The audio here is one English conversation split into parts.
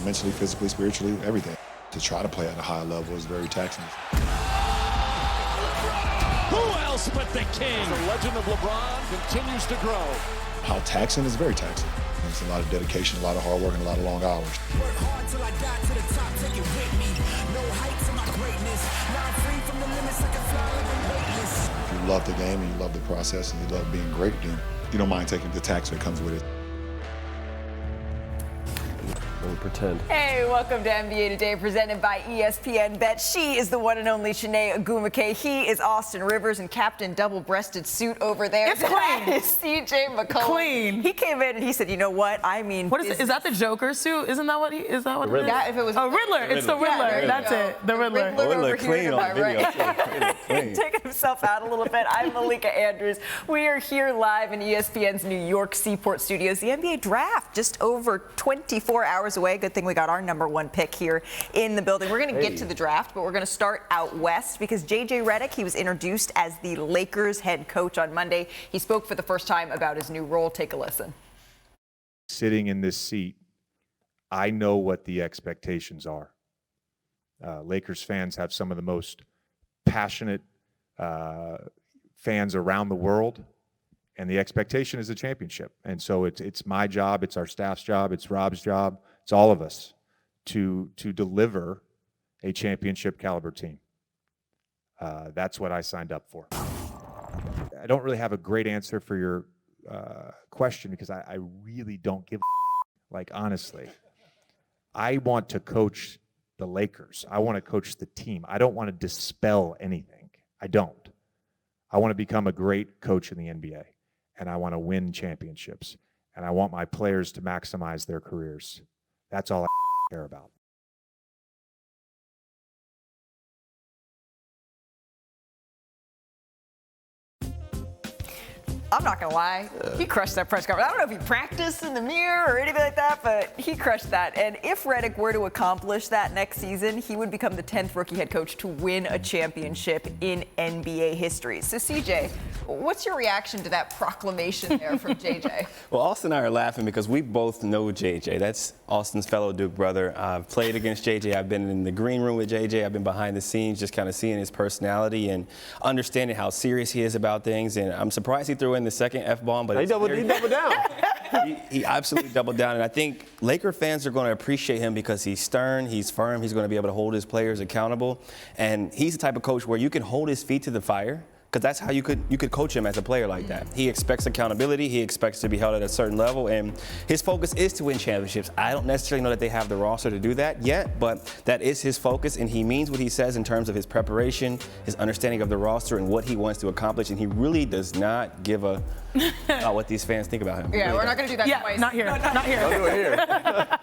mentally, physically, spiritually, everything. To try to play at a high level is very taxing. Who else but the king? The legend of LeBron continues to grow. How taxing is very taxing. It's a lot of dedication, a lot of hard work, and a lot of long hours. Work hard till I die to the top, take it with me. No heights in my greatness. Now I'm free from the limits, I can fly like I'm weightless. If you love the game and you love the process and you love being great, then you don't mind taking the tax that comes with it. Pretend. Hey, welcome to NBA Today, presented by ESPN Bet. She is the one and only Chiney Ogwumike. He is Austin Rivers, and Captain Double-Breasted Suit over there. It's clean. Is CJ McCollum. Clean. He came in and he said, "You know what? I mean, what is it? Is that the Joker suit? Isn't that what he? Is that what it is? Yeah, if it was Riddler. It's the Riddler. Yeah, That's it. The Riddler. Riddler clean on video. Right. Taking himself out a little bit. I'm Malika Andrews. We are here live in ESPN's New York Seaport studios. The NBA draft just over 24 hours away. Good thing we got our number one pick here in the building. We're going to get to the draft, but we're going to start out west because JJ Redick, he was introduced as the Lakers head coach on Monday. He spoke for the first time about his new role. Take a listen. Sitting in this seat, I know what the expectations are. Lakers fans have some of the most passionate fans around the world, and the expectation is a championship. And so it's my job, it's our staff's job, it's Rob's job, it's all of us to deliver a championship caliber team. That's what I signed up for. I don't really have a great answer for your question because I really don't give a like, honestly. I want to coach the Lakers. I want to coach the team. I don't want to dispel anything. I don't. I want to become a great coach in the NBA, and I want to win championships, and I want my players to maximize their careers. That's all I care about. I'm not going to lie. He crushed that press conference. I don't know if he practiced in the mirror or anything like that, but he crushed that. And if Redick were to accomplish that next season, he would become the 10th rookie head coach to win a championship in NBA history. So, CJ, what's your reaction to that proclamation there from JJ? Well, Austin and I are laughing because we both know JJ. That's Austin's fellow Duke brother. I've played against JJ. I've been in the green room with JJ. I've been behind the scenes just kind of seeing his personality and understanding how serious he is about things. And I'm surprised he threw in the second F-bomb, but he doubled down. he absolutely doubled down. And I think Laker fans are going to appreciate him because he's stern, he's firm, he's going to be able to hold his players accountable. And he's the type of coach where you can hold his feet to the fire, because that's how you could coach him as a player like that. He expects accountability. He expects to be held at a certain level, and his focus is to win championships. I don't necessarily know that they have the roster to do that yet, but that is his focus, and he means what he says in terms of his preparation, his understanding of the roster, and what he wants to accomplish, and he really does not give a about what these fans think about him. Yeah, we're not going to do that twice. Not here. Not here. Don't do it here.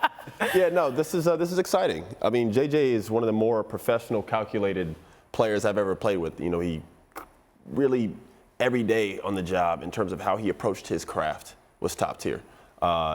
Yeah, no, this is exciting. I mean, JJ is one of the more professional, calculated players I've ever played with. You know, he really every day on the job in terms of how he approached his craft was top tier.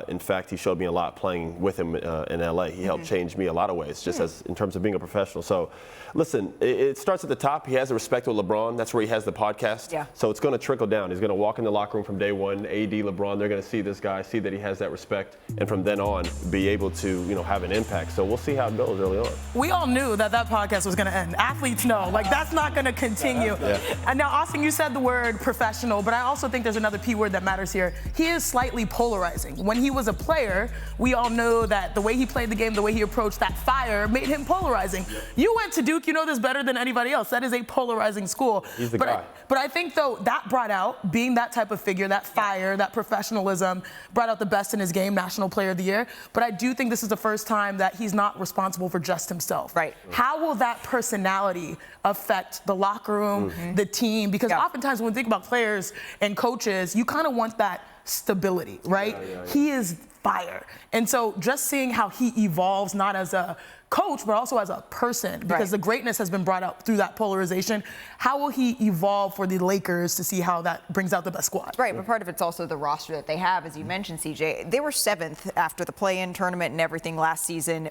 In fact, he showed me a lot playing with him in LA. He helped change me a lot of ways, just as in terms of being a professional. So, listen, it starts at the top. He has the respect with LeBron. That's where he has the podcast. Yeah. So it's going to trickle down. He's going to walk in the locker room from day one. AD, LeBron, they're going to see this guy, see that he has that respect, and from then on, be able to, have an impact. So we'll see how it goes early on. We all knew that podcast was going to end. Athletes know, that's not going to continue. Yeah. And now, Austin, you said the word professional, but I also think there's another P word that matters here. He is slightly polarizing. When he was a player, we all know that the way he played the game, the way he approached that fire made him polarizing. You went to Duke, you know this better than anybody else. That is a polarizing school. He's the guy. But I think, though, that brought out, being that type of figure, that fire, that professionalism, brought out the best in his game, National Player of the Year. But I do think this is the first time that he's not responsible for just himself. Right. How will that personality affect the locker room, the team? Because oftentimes when we think about players and coaches, you kind of want that stability, right? Yeah. He is fire. And so just seeing how he evolves, not as a coach, but also as a person, because the greatness has been brought out through that polarization. How will he evolve for the Lakers to see how that brings out the best squad? Right, but part of it's also the roster that they have, as you mentioned, CJ. They were 7th after the play-in tournament and everything last season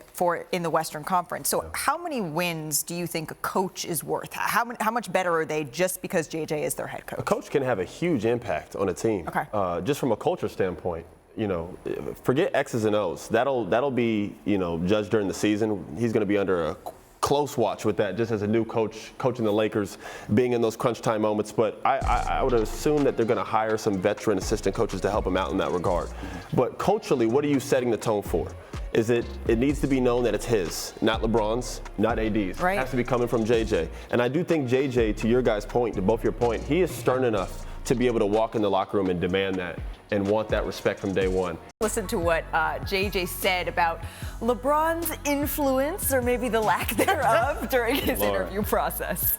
in the Western Conference. So how many wins do you think a coach is worth? How much better are they just because JJ is their head coach? A coach can have a huge impact on a team. Okay. Just from a culture standpoint. you know, forget X's and O's. That'll be, you know, judged during the season. He's going to be under a close watch with that, just as a new coach, coaching the Lakers, being in those crunch time moments. But I would assume that they're going to hire some veteran assistant coaches to help him out in that regard. But culturally, what are you setting the tone for? Is it needs to be known that it's his, not LeBron's, not AD's. Right. It has to be coming from JJ. And I do think JJ, to your guys' point, to both your point, he is stern enough to be able to walk in the locker room and demand that and want that respect from day one. Listen to what JJ said about LeBron's influence, or maybe the lack thereof, during his interview process.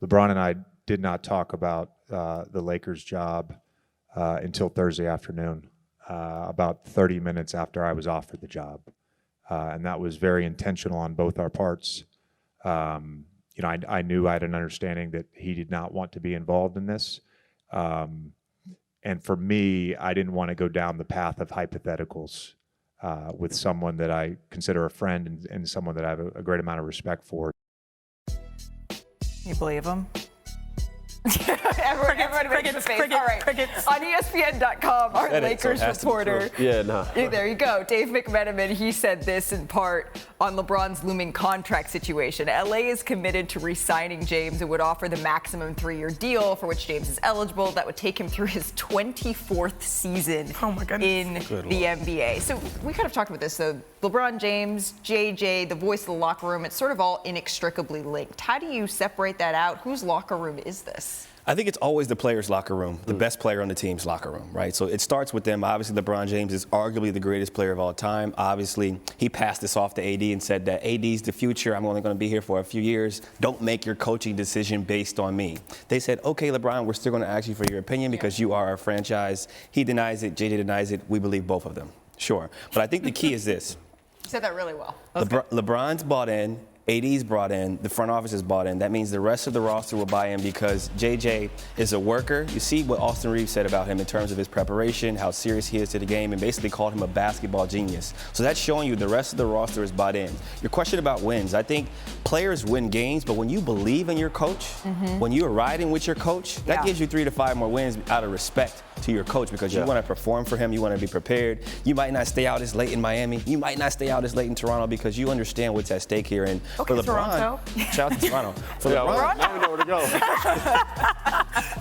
LeBron and I did not talk about the Lakers job until Thursday afternoon, about 30 minutes after I was offered the job. And that was very intentional on both our parts. You know, I knew I had an understanding that he did not want to be involved in this. And for me, I didn't want to go down the path of hypotheticals with someone that I consider a friend and someone that I have a great amount of respect for. You believe him? Everybody makes the face. All right. On ESPN.com, our Lakers reporter. Yeah, nah. There you go. Dave McMenamin, he said this in part on LeBron's looming contract situation. LA is committed to re-signing James and would offer the maximum 3-year deal for which James is eligible. That would take him through his 24th season in the NBA. So we kind of talked about this, though. LeBron James, JJ, the voice of the locker room, it's sort of all inextricably linked. How do you separate that out? Whose locker room is this? I think it's always the player's locker room, the best player on the team's locker room, right? So it starts with them. Obviously, LeBron James is arguably the greatest player of all time. Obviously, he passed this off to AD and said that AD's the future. I'm only going to be here for a few years. Don't make your coaching decision based on me. They said, okay, LeBron, we're still going to ask you for your opinion because you are our franchise. He denies it. JJ denies it. We believe both of them. Sure. But I think the key is this. You said that really well. LeBron's bought in. AD's brought in, the front office is bought in. That means the rest of the roster will buy in because JJ is a worker. You see what Austin Rivers said about him in terms of his preparation, how serious he is to the game, and basically called him a basketball genius. So that's showing you the rest of the roster is bought in. Your question about wins, I think players win games, but when you believe in your coach, when you're riding with your coach, that gives you 3 to 5 more wins out of respect to your coach because you want to perform for him, you want to be prepared. You might not stay out as late in Miami. You might not stay out as late in Toronto because you understand what's at stake here. And for LeBron, Toronto. Shout out to Toronto. For LeBron, now we know where to go.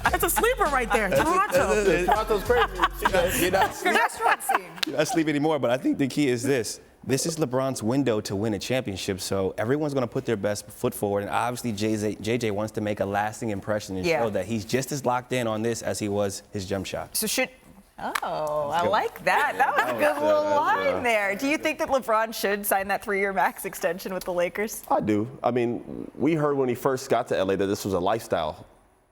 That's a sleeper right there. Toronto. Toronto's crazy. You're not Restaurant scene. You're not sleep anymore, but I think the key is this. This is LeBron's window to win a championship, so everyone's going to put their best foot forward, and obviously JJ wants to make a lasting impression and show that he's just as locked in on this as he was his jump shot. So I like that. That was a good little line there. Do you think that LeBron should sign that 3-year max extension with the Lakers? I do. I mean, we heard when he first got to LA that this was a lifestyle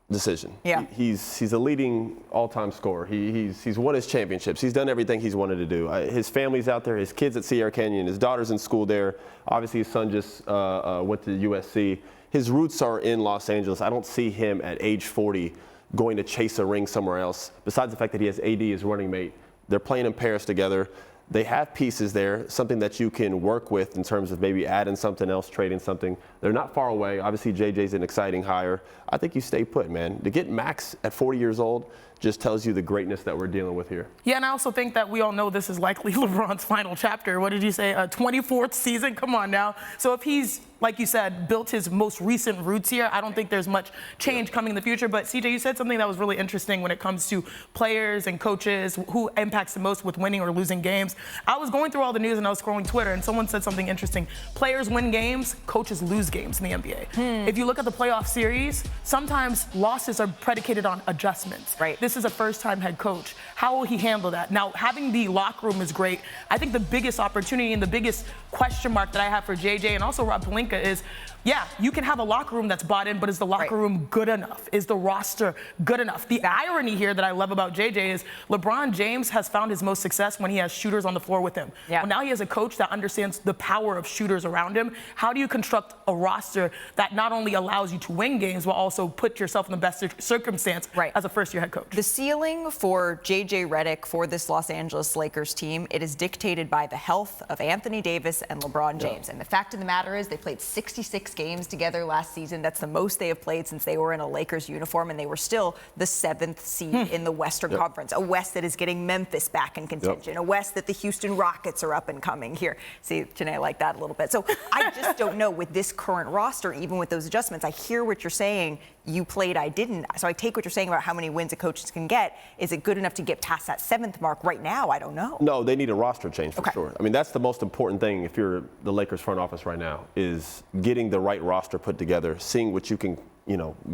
decision. Yeah. He's a leading all-time scorer. He's won his championships. He's done everything he's wanted to do. His family's out there. His kids at Sierra Canyon. His daughter's in school there. Obviously, his son just went to USC. His roots are in Los Angeles. I don't see him at age 40 going to chase a ring somewhere else. Besides the fact that he has AD as running mate, they're playing in Paris together. They have pieces there, something that you can work with in terms of maybe adding something else, trading something. They're not far away. Obviously, JJ's an exciting hire. I think you stay put, man. To get Max at 40 years old just tells you the greatness that we're dealing with here. Yeah, and I also think that we all know this is likely LeBron's final chapter. What did you say? 24th season? Come on now. So if he's, like you said, built his most recent roots here, I don't think there's much change coming in the future. But CJ, you said something that was really interesting when it comes to players and coaches, who impacts the most with winning or losing games. I was going through all the news and I was scrolling Twitter and someone said something interesting. Players win games, coaches lose games in the NBA. If you look at the playoff series, sometimes losses are predicated on adjustments. Right. This is a first-time head coach. How will he handle that? Now, having the locker room is great. I think the biggest opportunity and the biggest question mark that I have for JJ and also Rob Pelinka is, yeah, you can have a locker room that's bought in, but is the locker room good enough? Is the roster good enough? The irony here that I love about JJ is LeBron James has found his most success when he has shooters on the floor with him. Yeah. Well, now he has a coach that understands the power of shooters around him. How do you construct a roster that not only allows you to win games, but also put yourself in the best circumstance as a first-year head coach? The ceiling for JJ Redick for this Los Angeles Lakers team, it is dictated by the health of Anthony Davis and LeBron James. And the fact of the matter is they played 66 games together last season. That's the most they have played since they were in a Lakers uniform, and they were still the 7th seed in the Western Conference. A West that is getting Memphis back in contention. A West that the Houston Rockets are up and coming here. See, Chiney, I like that a little bit. So I just don't know with this current roster, even with those adjustments. I hear what you're saying. You played, I didn't. So I take what you're saying about how many wins a coach can get. Is it good enough to get past that 7th mark right now? I don't know. No, they need a roster change for sure. I mean, that's the most important thing if you're the Lakers front office right now, is getting the right roster put together, seeing what you can,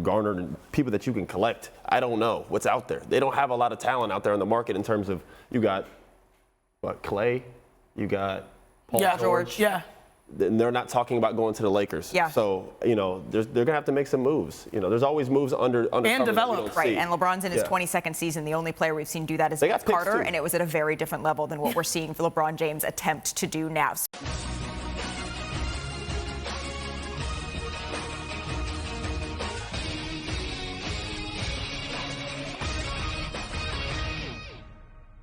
garner, and people that you can collect. I don't know what's out there. They don't have a lot of talent out there in the market in terms of, you got, Clay, you got Paul George. Yeah. And they're not talking about going to the Lakers. Yeah. So, they're going to have to make some moves. There's always moves under and develop. Right, and LeBron's in his 22nd season. The only player we've seen do that is Vince Carter, and it was at a very different level than what we're seeing for LeBron James attempt to do now.